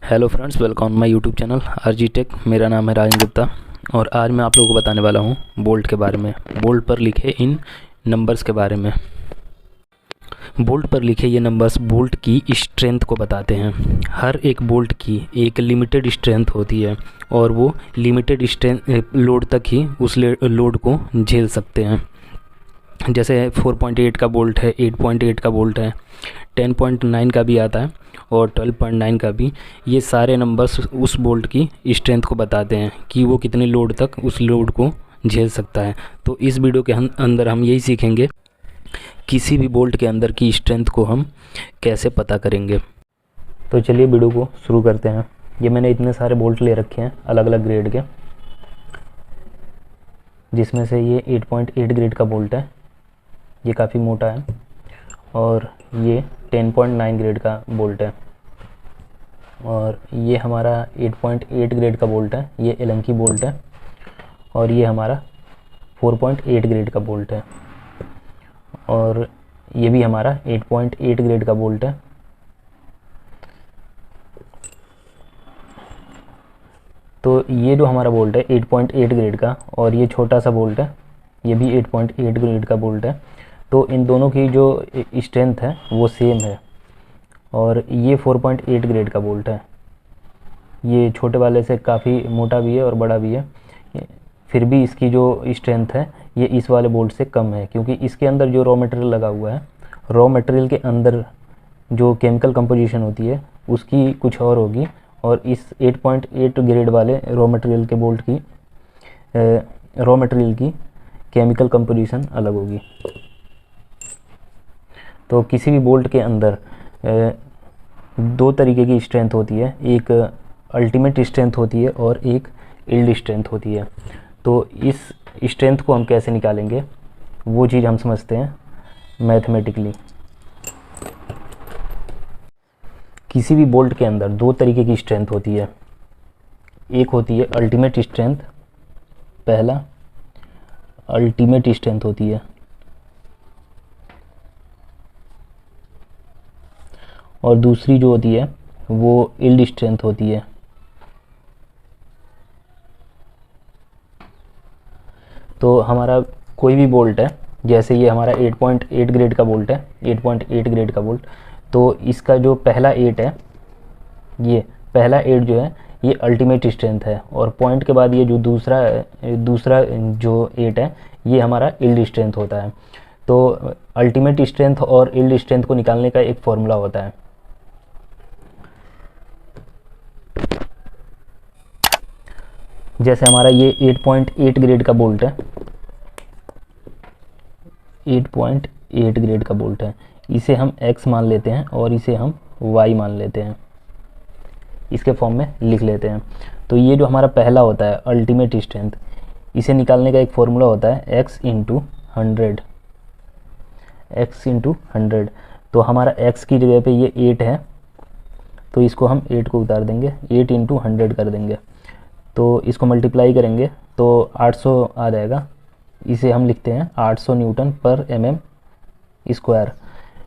Hello friends, welcome my YouTube channel RG tech. मेरा नाम है राजन गुप्ता और आज मैं आप लोगों को बताने वाला हूँ बोल्ट के बारे में। बोल्ट पर लिखे इन नंबर्स के बारे में। बोल्ट पर लिखे ये नंबर्स बोल्ट की स्ट्रेंथ को बताते हैं। हर एक बोल्ट की एक लिमिटेड स्ट्रेंथ होती है और वो लिमिटेड स्ट्रेंथ लोड तक ही उस लोड को झेल सकते हैं। जैसे 4.8 का बोल्ट है, 8.8 का बोल्ट है, 10.9 का भी आता है और 12.9 का भी। ये सारे नंबर्स उस बोल्ट की स्ट्रेंथ को बताते हैं कि वो कितने लोड तक उस लोड को झेल सकता है। तो इस वीडियो के अंदर हम यही सीखेंगे, किसी भी बोल्ट के अंदर की स्ट्रेंथ को हम कैसे पता करेंगे। तो चलिए वीडियो को शुरू करते हैं। ये मैंने इतने सारे बोल्ट ले रखे हैं अलग अलग ग्रेड के, जिसमें से ये 8.8 ग्रेड का बोल्ट है, ये काफ़ी मोटा है। और ये 10.9 ग्रेड का बोल्ट है और ये हमारा 8.8 ग्रेड का बोल्ट है, ये एलंकी बोल्ट है। और ये हमारा 4.8 ग्रेड का बोल्ट है और ये भी हमारा 8.8 ग्रेड का बोल्ट है। तो ये जो हमारा बोल्ट है 8.8 ग्रेड का और ये छोटा सा बोल्ट है, ये भी 8.8 ग्रेड का बोल्ट है। तो इन दोनों की जो स्ट्रेंथ है वो सेम है। और ये 4.8 ग्रेड का बोल्ट है, ये छोटे वाले से काफ़ी मोटा भी है और बड़ा भी है। फिर भी इसकी जो स्ट्रेंथ है ये इस वाले बोल्ट से कम है, क्योंकि इसके अंदर जो रॉ मटेरियल लगा हुआ है, रॉ मटेरियल के अंदर जो केमिकल कंपोजिशन होती है उसकी कुछ और होगी और इस 8.8 ग्रेड वाले रॉ मटेरियल के बोल्ट की रॉ मटेरियल की केमिकल कंपोजिशन अलग होगी। तो किसी भी बोल्ट के अंदर दो तरीके की स्ट्रेंथ होती है, एक अल्टीमेट स्ट्रेंथ होती है और एक यील्ड स्ट्रेंथ होती है। तो इस स्ट्रेंथ को हम कैसे निकालेंगे वो चीज़ हम समझते हैं मैथमेटिकली। किसी भी बोल्ट के अंदर दो तरीके की स्ट्रेंथ होती है, एक होती है अल्टीमेट स्ट्रेंथ, पहला अल्टीमेट स्ट्रेंथ होती है, और दूसरी जो होती है वो यील्ड स्ट्रेंथ होती है। तो हमारा कोई भी बोल्ट है, जैसे ये हमारा 8.8 ग्रेड का बोल्ट है, 8.8 ग्रेड का बोल्ट, तो इसका जो पहला 8 है, ये पहला 8 जो है ये अल्टीमेट स्ट्रेंथ है और पॉइंट के बाद ये जो दूसरा जो 8 है ये हमारा यील्ड स्ट्रेंथ होता है। तो अल्टीमेट स्ट्रेंथ और यील्ड स्ट्रेंथ को निकालने का एक फॉर्मूला होता है। जैसे हमारा ये 8.8 ग्रेड का बोल्ट है, 8.8 ग्रेड का बोल्ट है, इसे हम x मान लेते हैं और इसे हम y मान लेते हैं, इसके फॉर्म में लिख लेते हैं। तो ये जो हमारा पहला होता है अल्टीमेट स्ट्रेंथ, इसे निकालने का एक फॉर्मूला होता है x इंटू 100, x इंटू 100। तो हमारा x की जगह पे ये 8 है, तो इसको हम 8 को उतार देंगे, 8 इंटू 100 कर देंगे, तो इसको मल्टीप्लाई करेंगे तो 800 आ जाएगा। इसे हम लिखते हैं 800 न्यूटन पर mm²।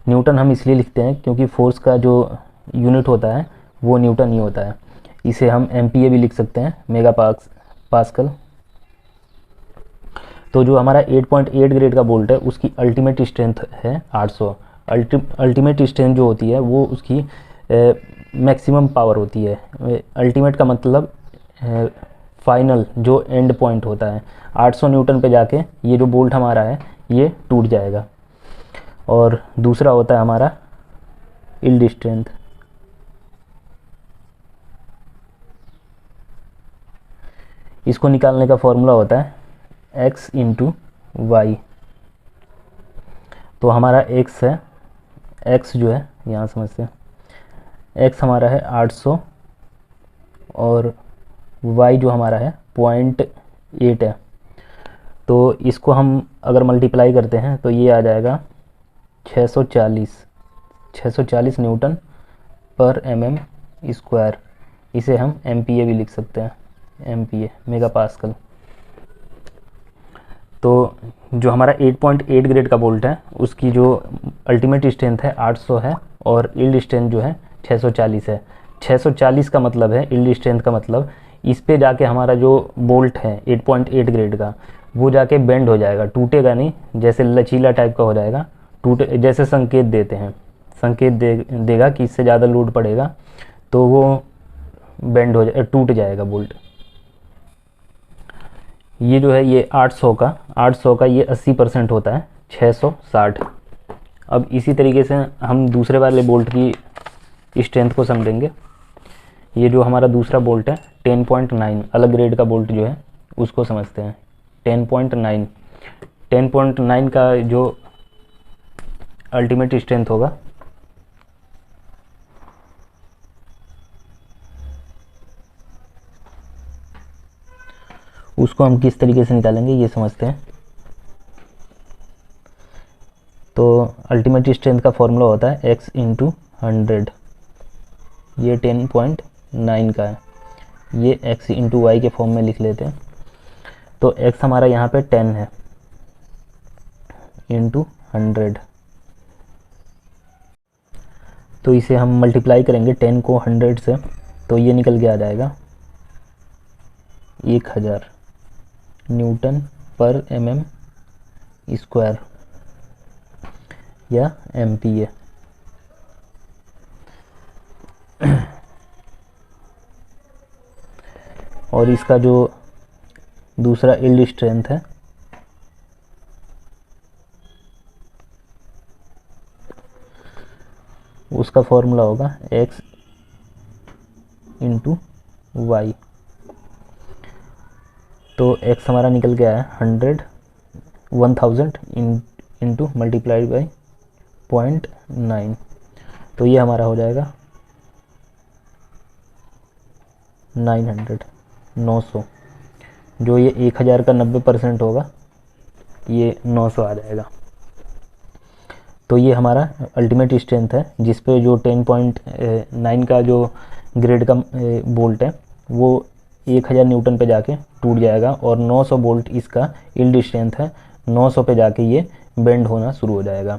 न्यूटन हम इसलिए लिखते हैं क्योंकि फोर्स का जो यूनिट होता है वो न्यूटन ही होता है। इसे हम MPa भी लिख सकते हैं, मेगा पास्कल। तो जो हमारा 8.8 ग्रेड का बोल्ट है उसकी अल्टीमेट स्ट्रेंथ है 800। अल्टीमेट स्ट्रेंथ जो होती है वो उसकी मैक्सिमम पावर होती है। अल्टीमेट का मतलब फाइनल जो एंड पॉइंट होता है, 800 न्यूटन पे जाके ये जो बोल्ट हमारा है ये टूट जाएगा। और दूसरा होता है हमारा यील्ड स्ट्रेंथ। इसको निकालने का फॉर्मूला होता है x इंटू वाई। तो हमारा x है, x जो है यहाँ समझते हैं, x हमारा है 800 और y जो हमारा है 0.8 है। तो इसको हम अगर मल्टीप्लाई करते हैं तो ये आ जाएगा 640 न्यूटन पर mm²। इसे हम MPa भी लिख सकते हैं, MPa मेगा पास्कल। तो जो हमारा 8.8 ग्रेड का बोल्ट है उसकी जो अल्टीमेट स्ट्रेंथ है 800 है और यील्ड स्ट्रेंथ जो है 640 है। 640 का मतलब है यील्ड स्ट्रेंथ का मतलब इस पे जाके हमारा जो बोल्ट है 8.8 ग्रेड का वो जाके बेंड हो जाएगा, टूटेगा नहीं, जैसे लचीला टाइप का हो जाएगा, टूटे जैसे संकेत देते हैं, संकेत देगा कि इससे ज़्यादा लोड पड़ेगा तो वो बेंड हो जाए, टूट जाएगा बोल्ट। ये जो है ये 800 का ये 80% होता है 660। अब इसी तरीके से हम दूसरे वाले बोल्ट की स्ट्रेंथ को समझेंगे। ये जो हमारा दूसरा बोल्ट है 10.9 अलग ग्रेड का बोल्ट जो है उसको समझते हैं। 10.9 का जो अल्टीमेट स्ट्रेंथ होगा उसको हम किस तरीके से निकालेंगे ये समझते हैं। तो अल्टीमेट स्ट्रेंथ का फॉर्मूला होता है x इंटू 100। ये 10.9 का है, ये x इंटू वाई के फॉर्म में लिख लेते हैं। तो x हमारा यहाँ पे 10 है इंटू 100, तो इसे हम मल्टीप्लाई करेंगे 10 को 100 से, तो ये निकल के आ जाएगा 1000 न्यूटन पर mm स्क्वायर या MPa। और इसका जो दूसरा यील्ड स्ट्रेंथ है उसका फॉर्मूला होगा x इंटू वाई। तो x हमारा निकल गया है 1000 इंटू मल्टीप्लाइड बाई 0.9, तो ये हमारा हो जाएगा 900। जो ये 1000 का 90% होगा ये 900 आ जाएगा। तो ये हमारा अल्टीमेट स्ट्रेंथ है जिस पे जो 10.9 का जो ग्रेड का बोल्ट है वो 1000 न्यूटन पे जाके टूट जाएगा और 900 बोल्ट इसका यील्ड स्ट्रेंथ है, 900 पे जाके ये बेंड होना शुरू हो जाएगा।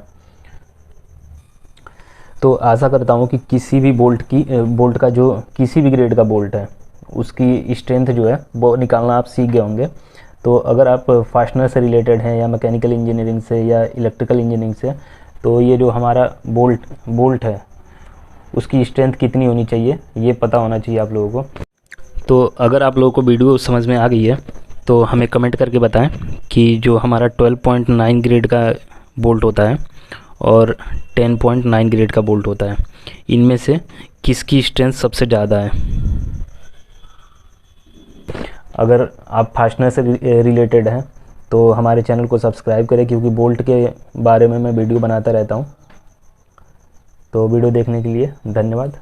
तो आशा करता हूँ कि किसी भी बोल्ट का जो किसी भी ग्रेड का बोल्ट है उसकी स्ट्रेंथ जो है वो निकालना आप सीख गए होंगे। तो अगर आप फास्टनर से रिलेटेड हैं या मैकेनिकल इंजीनियरिंग से या इलेक्ट्रिकल इंजीनियरिंग से, तो ये जो हमारा बोल्ट है उसकी स्ट्रेंथ कितनी होनी चाहिए ये पता होना चाहिए आप लोगों को। तो अगर आप लोगों को वीडियो समझ में आ गई है तो हमें कमेंट करके बताएं कि जो हमारा 12.9 ग्रेड का बोल्ट होता है और 10.9 ग्रेड का बोल्ट होता है इनमें से किसकी स्ट्रेंथ सबसे ज़्यादा है। अगर आप फास्टनर से रिलेटेड हैं तो हमारे चैनल को सब्सक्राइब करें क्योंकि बोल्ट के बारे में मैं वीडियो बनाता रहता हूं। तो वीडियो देखने के लिए धन्यवाद।